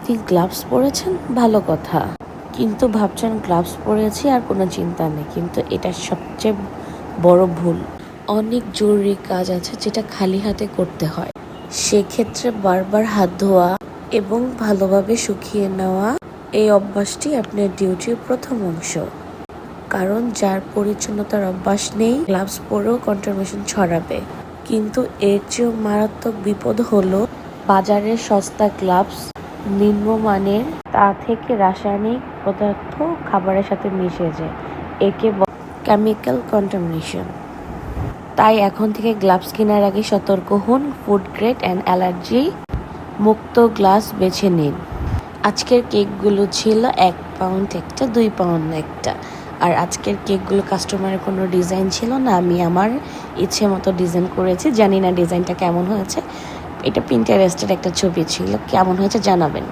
আপনি গ্লাভস পরেছেন, ভালো কথা, কিন্তু ভাবছেন গ্লাভস পরেছি আর কোনো চিন্তা নেই, কিন্তু এটা সবচেয়ে বড় ভুল। অনেক জরুরি কাজ আছে যেটা খালি হাতে করতে হয়, সেক্ষেত্রে বারবার হাত ধোয়া এবং ভালোভাবে শুকিয়ে নেওয়া এই অভ্যাসটি আপনার ডিউটির প্রথম অংশ। কারণ যার পরিচ্ছন্নতার অভ্যাস নেই গ্লাভস পরেও কন্টামিনেশন ছড়াবে। কিন্তু এর চেয়েও মারাত্মক বিপদ হলো বাজারের সস্তা গ্লাভস নিম্নমানের, তা থেকে রাসায়নিক পদার্থ খাবারের সাথে মিশে যায়, একে কেমিক্যাল কন্টামিনেশন। তাই এখন থেকে গ্লাভস কেনার আগে সতর্ক হন, ফুড গ্রেড অ্যান্ড অ্যালার্জি মুক্ত গ্লাভস বেছে নিন। আজকের কেকগুলো ছিল 1 পাউন্ড একটা, 2 পাউন্ড একটা। আর আজকের কেকগুলো কাস্টমারের কোনো ডিজাইন ছিল না, আমি আমার ইচ্ছে মতো ডিজাইন করেছি। জানি না ডিজাইনটা কেমন হয়েছে, এটা পিন্টারেস্টের একটা ছবি ছিল, কেমন হয়েছে জানাবেন।